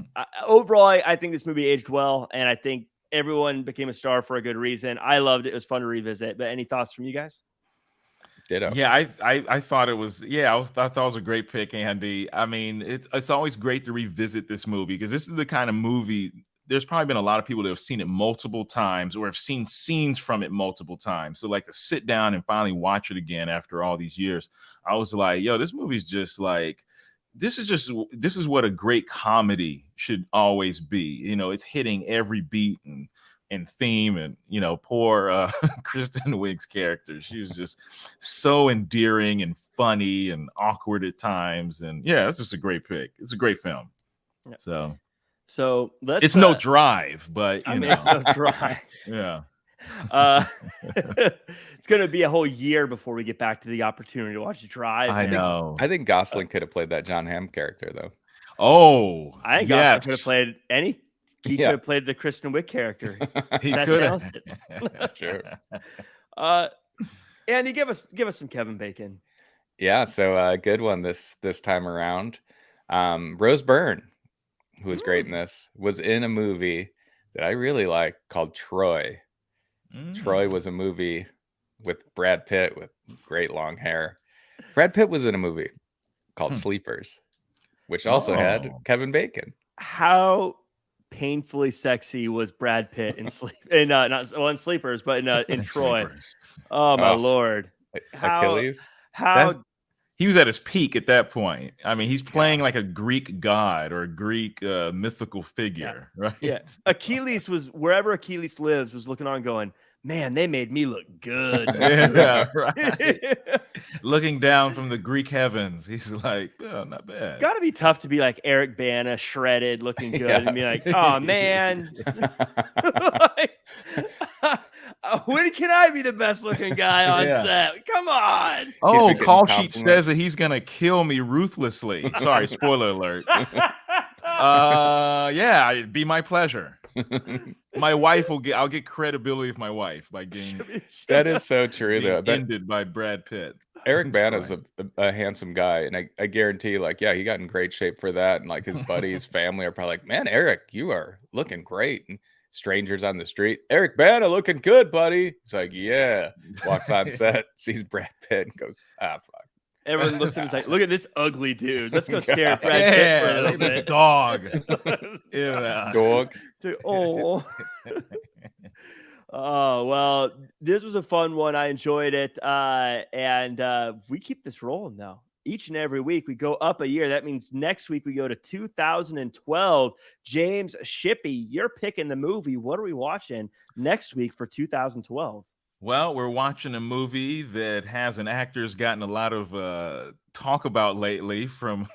Overall, I think this movie aged well, and I think everyone became a star for a good reason. I loved it. It was fun to revisit. But any thoughts from you guys? Ditto. Yeah, I thought it was. Yeah, I thought it was a great pick, Andy. I mean, it's always great to revisit this movie because this is the kind of movie. There's probably been a lot of people that have seen it multiple times or have seen scenes from it multiple times. So like to sit down and finally watch it again after all these years, I was like, yo, this movie's just like, this is what a great comedy should always be. You know, it's hitting every beat and theme, and you know, poor Kristen Wiig's character. She's just so endearing and funny and awkward at times. And yeah, it's just a great pick. It's a great film. Yeah. So let's. It's no Drive, but you know, it's no Drive. Yeah. It's going to be a whole year before we get back to the opportunity to watch Drive. I think Gosling could have played that John Hamm character though. Oh, I think Gosling could have played any. He could have played the Kristen Wiig character. He could have. That's true. Andy, give us some Kevin Bacon. Yeah, so good one this time around. Rose Byrne, who was great in this, was in a movie that I really like called Troy. Troy was a movie with Brad Pitt with great long hair. Brad Pitt was in a movie called Sleepers, which also had Kevin Bacon. How painfully sexy was Brad Pitt in in Sleepers, but in Troy? Sleepers. Oh my Lord! Achilles. He was at his peak at that point. I mean, he's playing like a Greek god or a Greek mythical figure, right? Yeah. Achilles was wherever Achilles lives was looking on going, man, they made me look good. Yeah, right. Looking down from the Greek heavens, he's like, oh, not bad. Got to be tough to be like Eric Bana, shredded, looking good, and be like, oh man, when can I be the best looking guy on set? Come on. Oh, call sheet says that he's gonna kill me ruthlessly. Sorry, spoiler alert. Yeah, it'd be my pleasure. My wife I'll get credibility of my wife by getting that is so true though. Ended by Brad Pitt. Eric Bana's a handsome guy, and I guarantee, like, yeah, he got in great shape for that, and like his buddies, family are probably like, man, Eric, you are looking great. And strangers on the street, Eric Bana looking good, buddy. It's like, yeah. Walks on set, sees Brad Pitt, and goes, ah, fuck. Everyone looks at him and is like, look at this ugly dude. Let's go stare at Brad Pitt for a little bit. Dog. Dog. Oh. Oh, well, this was a fun one. I enjoyed it. And we keep this rolling now. Each and every week we go up a year. That means next week we go to 2012. James Shippey, you're picking the movie. What are we watching next week for 2012? Well, we're watching a movie that has an actor who's gotten a lot of talk about lately from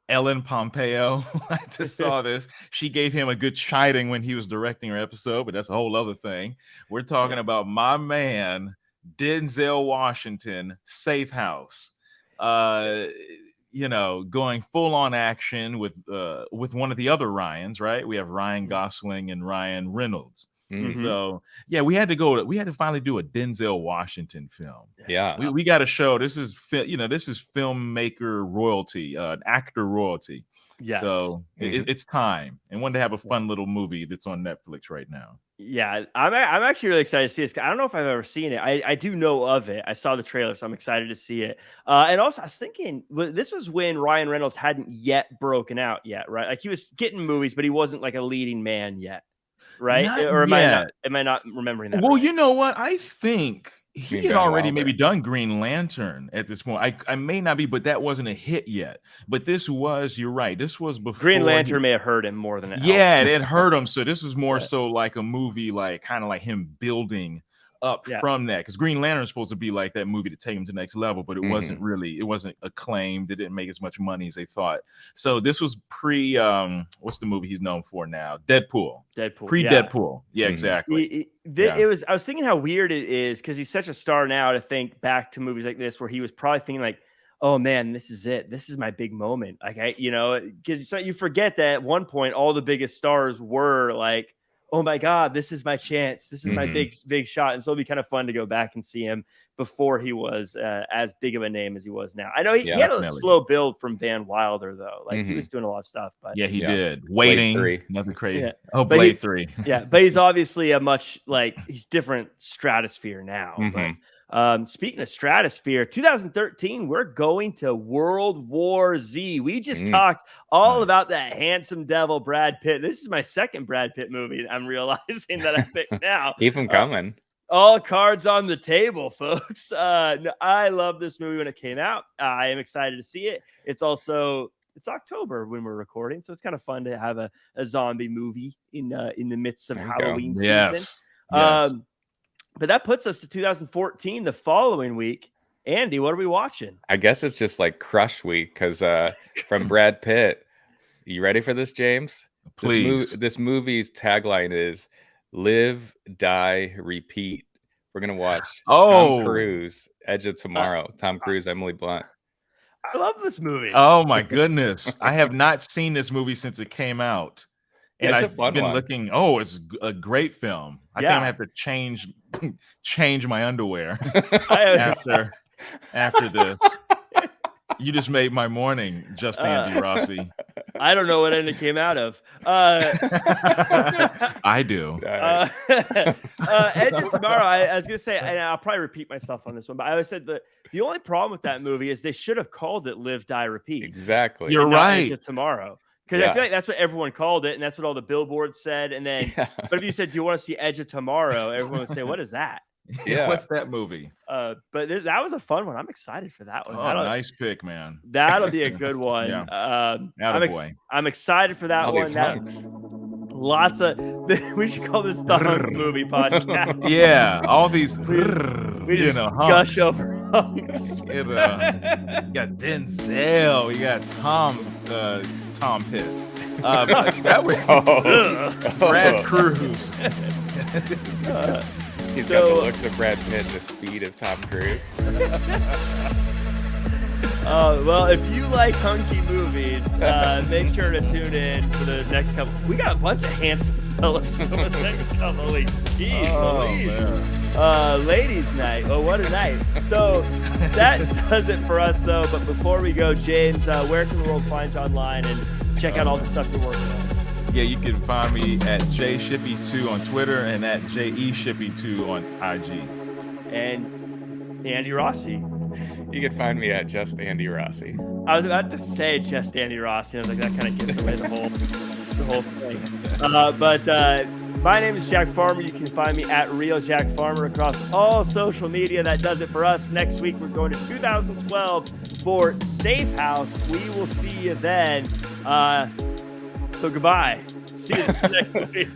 Ellen Pompeo. I just saw this. She gave him a good chiding when he was directing her episode, but that's a whole other thing. We're talking about my man, Denzel Washington, Safe House. You know, going full on action with one of the other Ryans, right? We have Ryan Gosling and Ryan Reynolds. Mm-hmm. So yeah, we had to finally do a Denzel Washington film. Yeah, we got to show this is filmmaker royalty, actor royalty. Yes. So it's time, and wanted to have a fun little movie that's on Netflix right now. Yeah, I'm actually really excited to see this. I don't know if I've ever seen it. I do know of it. I saw the trailer, so I'm excited to see it. And also, I was thinking this was when Ryan Reynolds hadn't yet broken out yet, right? Like he was getting movies, but he wasn't like a leading man yet, right? Not Or yet. am I not remembering that? Well, right? you know what? I think he mean had Van already Wilder? maybe done Green Lantern at this point. I may not be, but that wasn't a hit yet. But this was, you're right. This was before Green Lantern may have hurt him more than it helped. Yeah, it hurt him. So this is more so like a movie, like kind of like him building up from that. Because Green Lantern is supposed to be like that movie to take him to the next level, but it wasn't really, it wasn't acclaimed. It didn't make as much money as they thought. So this was pre what's the movie he's known for now? Deadpool. Pre-Deadpool. Yeah, exactly. It was, I was thinking how weird it is because he's such a star now to think back to movies like this where he was probably thinking like, oh man, this is it. This is my big moment. Like because you forget that at one point all the biggest stars were like, oh my God, this is my chance. This is my big shot. And so it'll be kind of fun to go back and see him before he was as big of a name as he was now. I know he had a slow build from Van Wilder though. Like he was doing a lot of stuff, but he did. Waiting, Blade 3. Nothing crazy. Yeah. Oh, Blade 3. Yeah, but he's obviously a much he's different stratosphere now. But speaking of stratosphere, 2013, we're going to World War Z. We just talked all about that handsome devil Brad Pitt. This is my second Brad Pitt movie. I'm realizing that I picked now. Keep him coming. All cards on the table, folks. I love this movie when it came out. I am excited to see it. It's October when we're recording, so it's kind of fun to have a zombie movie in the midst of Halloween season. Yes. But that puts us to 2014, the following week. Andy, what are we watching? I guess it's just like Crush Week because from Brad Pitt. You ready for this, James? Please. This movie's tagline is "Live, Die, Repeat." We're gonna watch Tom Cruise, Edge of Tomorrow. Tom Cruise, Emily Blunt. I love this movie. Oh my goodness! I have not seen this movie since it came out. And it's I've a fun been one. looking. Oh, it's a great film. I think I'm gonna have to change my underwear after this. You just made my morning, just Andy Rossi. I don't know what end it came out of. I do. Edge of Tomorrow. I was gonna say, and I'll probably repeat myself on this one, but I always said that the only problem with that movie is they should have called it "Live, Die, Repeat." Exactly. You're right. Edge of Tomorrow. Because I feel like that's what everyone called it, and that's what all the billboards said. And then, but if you said, "Do you want to see Edge of Tomorrow?" everyone would say, "What is that?" Yeah, what's that movie? But that was a fun one. I'm excited for that one. Oh, nice pick, man. That'll be a good one. I'm excited for that one. Lots of we should call this the hunk movie podcast. Yeah, all these we just gush over hunks. You got Denzel, we got Tom Pitt. That was Brad Cruz. He's got the looks of Brad Pitt, the speed of Tom Cruise. Well, if you like hunky movies, make sure to tune in for the next couple. We got a bunch of handsome fellas over the next couple of weeks. Jeez, ladies' night. Oh, what a night. So that does it for us, though. But before we go, James, where can the world find you online and check out all the stuff you're working on? Yeah, you can find me at JShippy2 on Twitter and at JEShippy2 on IG. And Andy Rossi. You can find me at Just Andy Rossi. I was about to say Just Andy Rossi. I was like, that kind of gives away the whole thing. But my name is Jack Farmer. You can find me at Real Jack Farmer across all social media. That does it for us. Next week, we're going to 2012 for Safe House. We will see you then. So goodbye. See you next week.